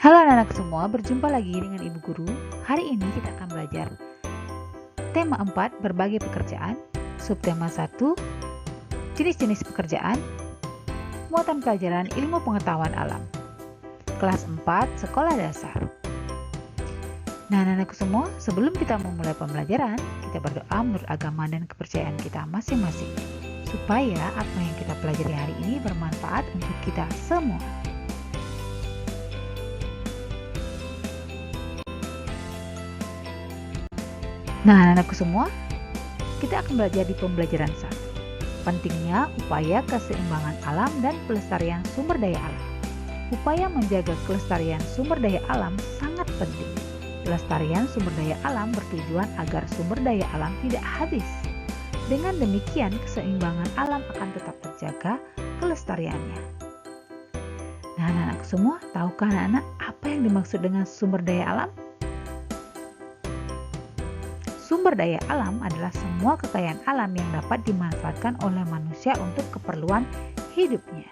Halo anak-anak semua, berjumpa lagi dengan Ibu Guru. Hari ini kita akan belajar tema 4, berbagai pekerjaan, subtema 1, jenis-jenis pekerjaan, muatan pelajaran ilmu pengetahuan alam. Kelas 4, sekolah dasar. Nah anak-anakku semua, sebelum kita memulai pembelajaran, kita berdoa menurut agama dan kepercayaan kita masing-masing, supaya apa yang kita pelajari hari ini bermanfaat untuk kita semua. Nah, anak-anakku semua, kita akan belajar di pembelajaran 1. Pentingnya upaya keseimbangan alam dan pelestarian sumber daya alam. Upaya menjaga kelestarian sumber daya alam sangat penting. Pelestarian sumber daya alam bertujuan agar sumber daya alam tidak habis. Dengan demikian, keseimbangan alam akan tetap terjaga kelestariannya. Nah, anak-anakku semua, tahukah anak-anak apa yang dimaksud dengan sumber daya alam? Sumber daya alam adalah semua kekayaan alam yang dapat dimanfaatkan oleh manusia untuk keperluan hidupnya.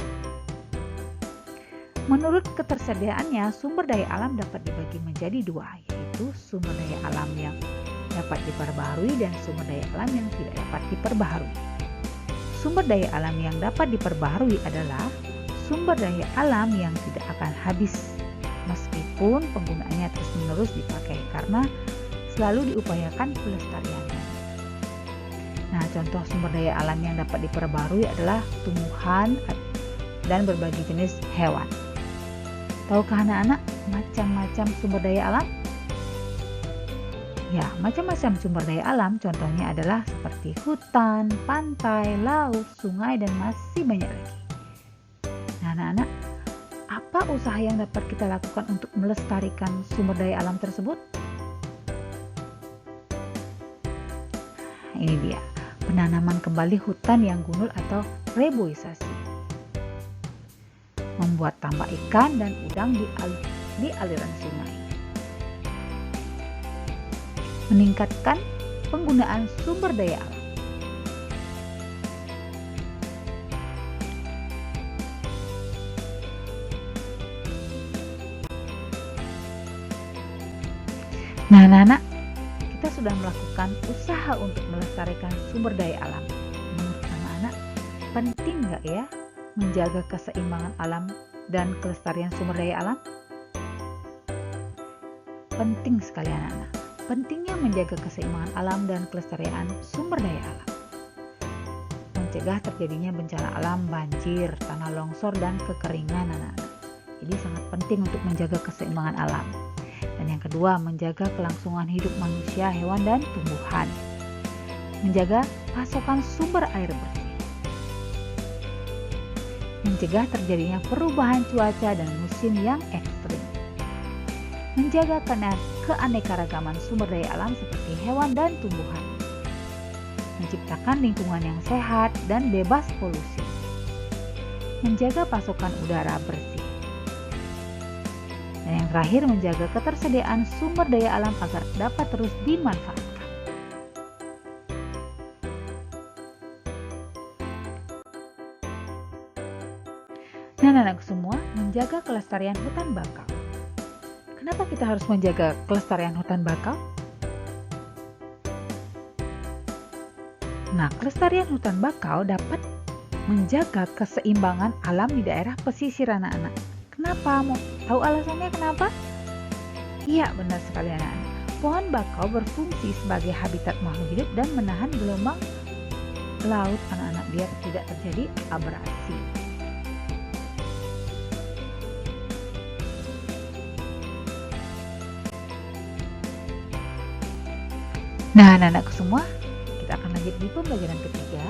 Menurut ketersediaannya, sumber daya alam dapat dibagi menjadi dua, yaitu sumber daya alam yang dapat diperbaharui dan sumber daya alam yang tidak dapat diperbaharui. Sumber daya alam yang dapat diperbaharui adalah sumber daya alam yang tidak akan habis, meskipun penggunaannya terus-menerus dipakai karena selalu diupayakan pelestariannya. Nah, contoh sumber daya alam yang dapat diperbarui adalah tumbuhan dan berbagai jenis hewan. Tahukah anak-anak macam-macam sumber daya alam? Ya, macam-macam sumber daya alam contohnya adalah seperti hutan, pantai, laut, sungai, dan masih banyak lagi. Nah, anak-anak, apa usaha yang dapat kita lakukan untuk melestarikan sumber daya alam tersebut? Ini dia, penanaman kembali hutan yang gundul atau reboisasi. Membuat tambak ikan dan udang di aliran sungai. Meningkatkan penggunaan sumber daya alam. Nah, anak-anak, kita sudah melakukan usaha untuk melestarikan sumber daya alam. Menurut anak-anak, penting nggak ya menjaga keseimbangan alam dan kelestarian sumber daya alam? Penting sekali anak-anak. Pentingnya menjaga keseimbangan alam dan kelestarian sumber daya alam. Mencegah terjadinya bencana alam, banjir, tanah longsor, dan kekeringan anak-anak. Jadi sangat penting untuk menjaga keseimbangan alam. Dan yang kedua, menjaga kelangsungan hidup manusia, hewan, dan tumbuhan. Menjaga pasokan sumber air bersih. Mencegah terjadinya perubahan cuaca dan musim yang ekstrim. Menjaga keanekaragaman sumber daya alam seperti hewan dan tumbuhan. Menciptakan lingkungan yang sehat dan bebas polusi. Menjaga pasokan udara bersih. Dan yang terakhir, menjaga ketersediaan sumber daya alam agar dapat terus dimanfaatkan. Nah, anak-anak semua, menjaga kelestarian hutan bakau. Kenapa kita harus menjaga kelestarian hutan bakau? Nah, kelestarian hutan bakau dapat menjaga keseimbangan alam di daerah pesisir anak-anak. Kenapa? Mau tahu alasannya kenapa? Iya, benar sekali anak-anak. Pohon bakau berfungsi sebagai habitat makhluk hidup dan menahan gelombang laut anak-anak biar tidak terjadi abrasi. Nah, anak-anakku semua, kita akan lanjut di pembelajaran ketiga.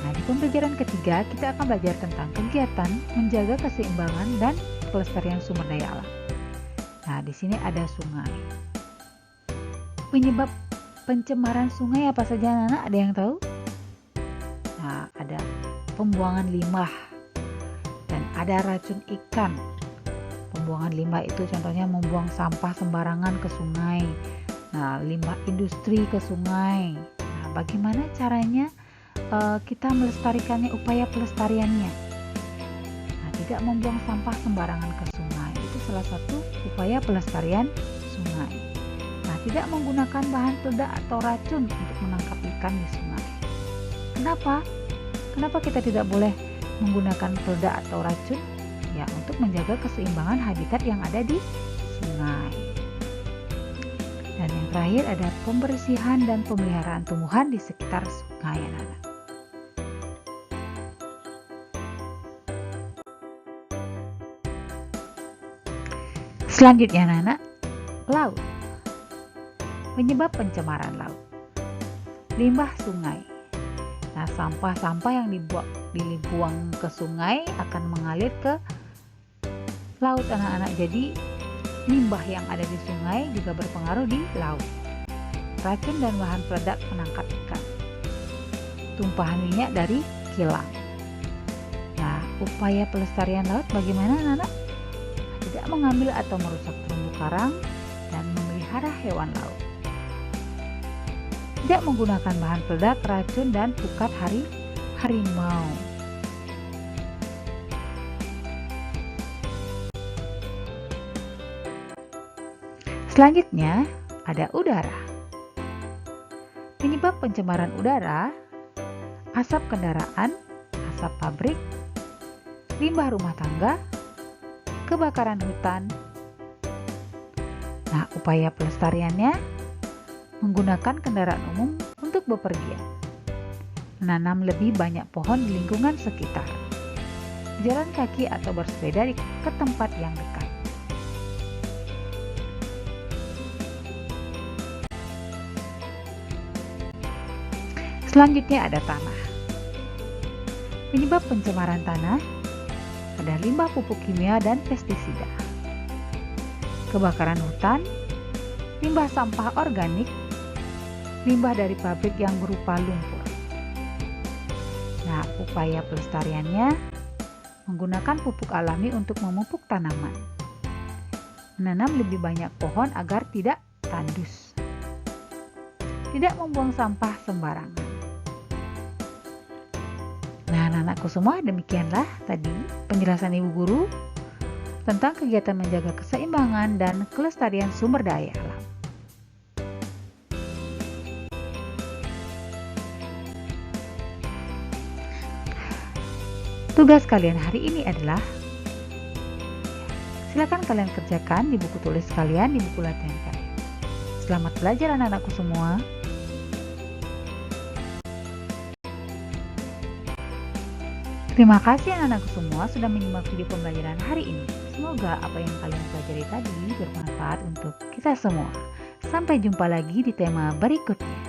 Nah, di pembelajaran ketiga kita akan belajar tentang kegiatan menjaga keseimbangan dan kelestarian sumber daya alam. Nah, di sini ada sungai. Penyebab pencemaran sungai apa saja anak-anak? Ada yang tahu? Nah, ada pembuangan limbah dan ada racun ikan. Pembuangan limbah itu contohnya membuang sampah sembarangan ke sungai. Nah, limbah industri ke sungai. Nah, bagaimana caranya kita melestarikannya, upaya pelestariannya? Nah, tidak membuang sampah sembarangan ke sungai. Itu salah satu upaya pelestarian sungai. Nah, tidak menggunakan bahan peledak atau racun untuk menangkap ikan di sungai. Kenapa? Kenapa kita tidak boleh menggunakan peledak atau racun? Ya, untuk menjaga keseimbangan habitat yang ada di sungai. Dan yang terakhir ada pembersihan dan pemeliharaan tumbuhan di sekitar sungai, anak-anak. Selanjutnya, anak-anak, laut. Penyebab pencemaran laut. Limbah sungai. Nah, sampah-sampah yang dibuang ke sungai akan mengalir ke laut, anak-anak. Jadi, limbah yang ada di sungai juga berpengaruh di laut. Racun dan bahan peledak penangkap ikan. Tumpahan minyak dari kilang. Nah, upaya pelestarian laut bagaimana, anak-anak? Tidak mengambil atau merusak terumbu karang dan memelihara hewan laut. Tidak menggunakan bahan peledak, racun, dan pukat harimau. Selanjutnya ada udara. Penyebab pencemaran udara, asap kendaraan, asap pabrik, limbah rumah tangga, kebakaran hutan. Nah, upaya pelestariannya menggunakan kendaraan umum untuk bepergian, menanam lebih banyak pohon di lingkungan sekitar, jalan kaki atau bersepeda ke tempat yang dekat. Selanjutnya ada tanah. Penyebab pencemaran tanah ada limbah pupuk kimia dan pestisida, kebakaran hutan, limbah sampah organik, limbah dari pabrik yang berupa lumpur. Nah, upaya pelestariannya menggunakan pupuk alami untuk memupuk tanaman, menanam lebih banyak pohon agar tidak tandus, tidak membuang sampah sembarangan. Nah, anak-anakku semua, demikianlah tadi penjelasan Ibu Guru tentang kegiatan menjaga keseimbangan dan kelestarian sumber daya alam. Tugas kalian hari ini adalah, silakan kalian kerjakan di buku tulis kalian, di buku latihan kalian. Selamat belajar anak-anakku semua. Terima kasih anak-anakku semua sudah menyimak video pembelajaran hari ini. Semoga apa yang kalian pelajari tadi bermanfaat untuk kita semua. Sampai jumpa lagi di tema berikutnya.